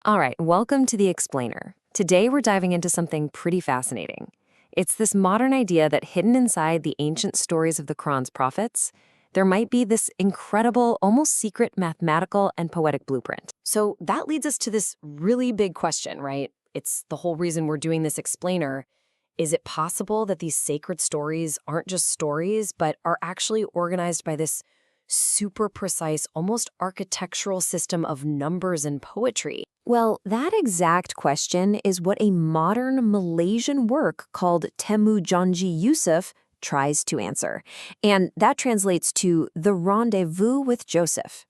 All right, welcome to The Explainer. Today we're diving into something pretty fascinating. It's this modern idea that hidden inside the ancient stories of the Quran's prophets, there might be this incredible, almost secret mathematical and poetic blueprint. So that leads us to this really big question, right? It's the whole reason we're doing this explainer. Is it possible that these sacred stories aren't just stories, but are actually organized by this super precise, almost architectural system of numbers and poetry? Well, that exact question is what a modern Malaysian work called Temu Janji Yusuf tries to answer. And that translates to The Rendezvous with Joseph.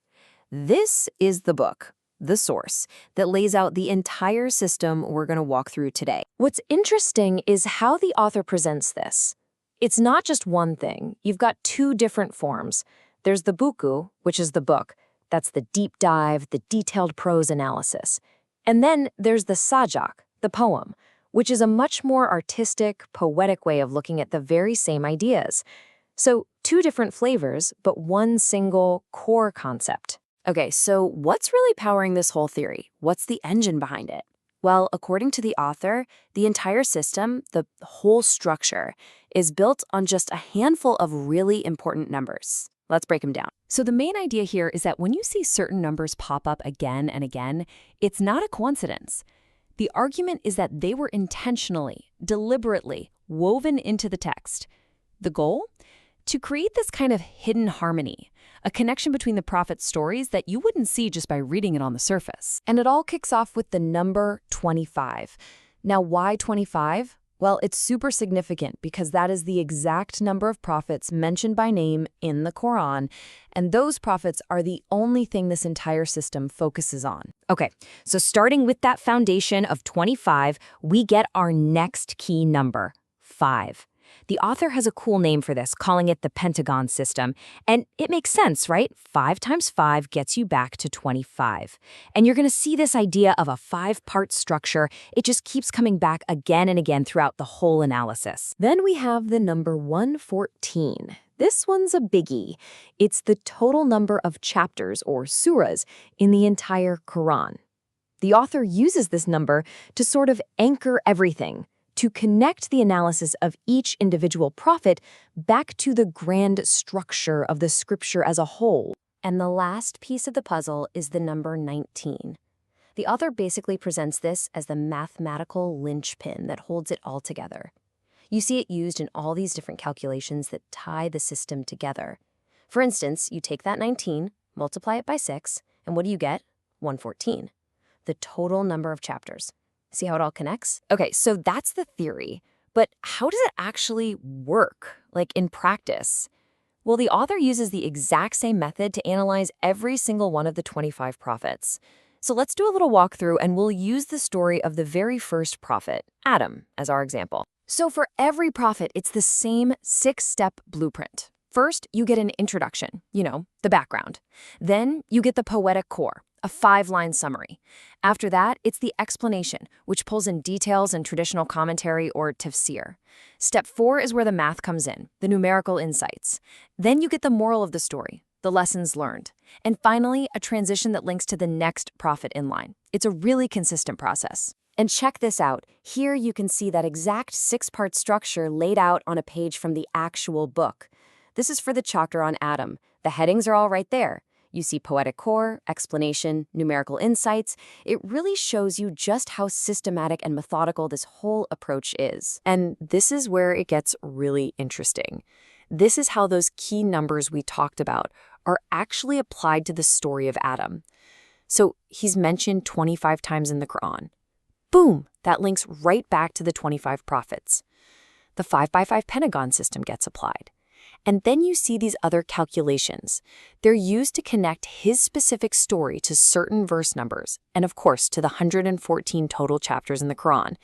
This is the book, the source, that lays out the entire system we're going to walk through today. What's interesting is how the author presents this. It's not just one thing. You've got two different forms. There's the buku, which is the book. That's the deep dive, the detailed prose analysis. And then there's the sajak, the poem, which is a much more artistic, poetic way of looking at the very same ideas. So two different flavors, but one single core concept. Okay, so what's really powering this whole theory? What's the engine behind it? Well, according to the author, the entire system, the whole structure, is built on just a handful of really important numbers. Let's break them down. So the main idea here is that when you see certain numbers pop up again and again, it's not a coincidence. The argument is that they were intentionally, deliberately woven into the text. The goal? To create this kind of hidden harmony, a connection between the prophet's stories that you wouldn't see just by reading it on the surface. And it all kicks off with the number 25. Now, why 25? Well, it's super significant because that is the exact number of prophets mentioned by name in the Quran, and those prophets are the only thing this entire system focuses on. Okay, so starting with that foundation of 25, we get our next key number, 5. The author has a cool name for this, calling it the Pentagon system, and it makes sense, right? 5 times 5 gets you back to 25. And you're going to see this idea of a 5-part structure. It just keeps coming back again and again throughout the whole analysis. Then we have the number 114. This one's a biggie. It's the total number of chapters, or surahs, in the entire Quran. The author uses this number to sort of anchor everything, to connect the analysis of each individual prophet back to the grand structure of the scripture as a whole. And the last piece of the puzzle is the number 19. The author basically presents this as the mathematical linchpin that holds it all together. You see it used in all these different calculations that tie the system together. For instance, you take that 19, multiply it by 6, and what do you get? 114, the total number of chapters. See how it all connects? Okay, so that's the theory. But how does it actually work, like in practice? Well, the author uses the exact same method to analyze every single one of the 25 prophets. So let's do a little walkthrough, and we'll use the story of the very first prophet, Adam, as our example. So for every prophet, it's the same 6-step blueprint. First, you get an introduction, the background. Then you get the poetic core, a 5-line summary. After that, it's the explanation, which pulls in details and traditional commentary or tafsir. Step 4 is where the math comes in, the numerical insights. Then you get the moral of the story, the lessons learned. And finally, a transition that links to the next prophet in line. It's a really consistent process. And check this out. Here you can see that exact 6-part structure laid out on a page from the actual book. This is for the chapter on Adam. The headings are all right there. You see poetic core, explanation, numerical insights. It really shows you just how systematic and methodical this whole approach is. And this is where it gets really interesting. This is how those key numbers we talked about are actually applied to the story of Adam. So he's mentioned 25 times in the Quran. Boom! That links right back to the 25 prophets. The 5x5 Pentagon system gets applied. And then you see these other calculations. They're used to connect his specific story to certain verse numbers, and of course to the 114 total chapters in the Quran.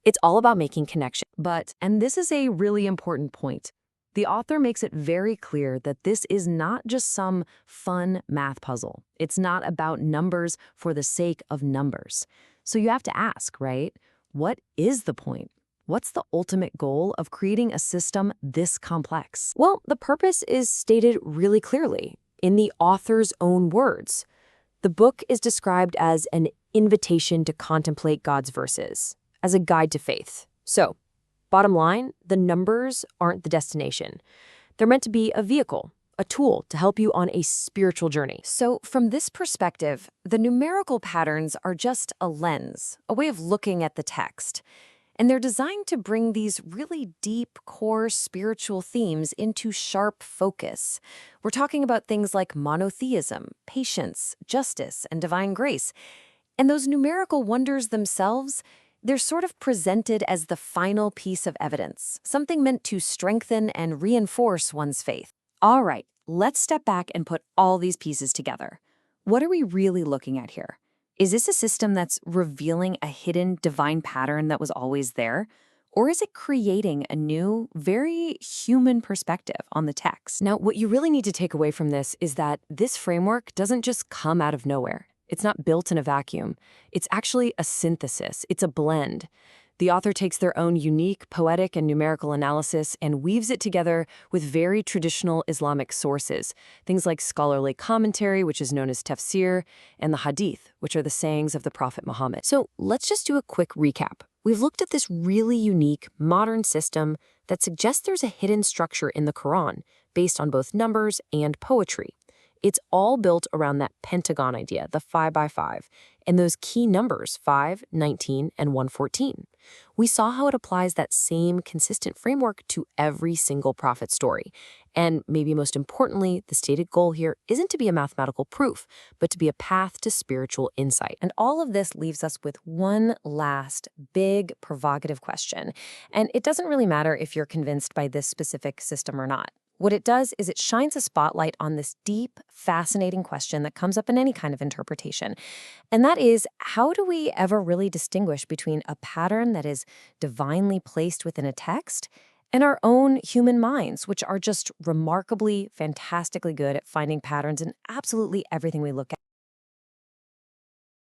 It's all about making connection. But, and this is a really important point, the author makes it very clear that this is not just some fun math puzzle. It's not about numbers for the sake of numbers. So you have to ask, right? What is the point? What's the ultimate goal of creating a system this complex? Well, the purpose is stated really clearly in the author's own words. The book is described as an invitation to contemplate God's verses, as a guide to faith. So, bottom line, the numbers aren't the destination. They're meant to be a vehicle, a tool to help you on a spiritual journey. So, from this perspective, the numerical patterns are just a lens, a way of looking at the text. And they're designed to bring these really deep, core spiritual themes into sharp focus. We're talking about things like monotheism, patience, justice, and divine grace. And those numerical wonders themselves, they're sort of presented as the final piece of evidence, something meant to strengthen and reinforce one's faith. All right, let's step back and put all these pieces together. What are we really looking at here? Is this a system that's revealing a hidden divine pattern that was always there? Or is it creating a new, very human perspective on the text? Now, what you really need to take away from this is that this framework doesn't just come out of nowhere. It's not built in a vacuum. It's actually a synthesis. It's a blend. The author takes their own unique poetic and numerical analysis and weaves it together with very traditional Islamic sources, things like scholarly commentary, which is known as tafsir, and the hadith, which are the sayings of the Prophet Muhammad. So let's just do a quick recap. We've looked at this really unique, modern system that suggests there's a hidden structure in the Quran based on both numbers and poetry. It's all built around that pentagon idea, the 5 by 5, and those key numbers, 5, 19, and 114. We saw how it applies that same consistent framework to every single prophet story. And maybe most importantly, the stated goal here isn't to be a mathematical proof, but to be a path to spiritual insight. And all of this leaves us with one last big provocative question. And it doesn't really matter if you're convinced by this specific system or not. What it does is it shines a spotlight on this deep, fascinating question that comes up in any kind of interpretation. And that is, how do we ever really distinguish between a pattern that is divinely placed within a text and our own human minds, which are just remarkably, fantastically good at finding patterns in absolutely everything we look at?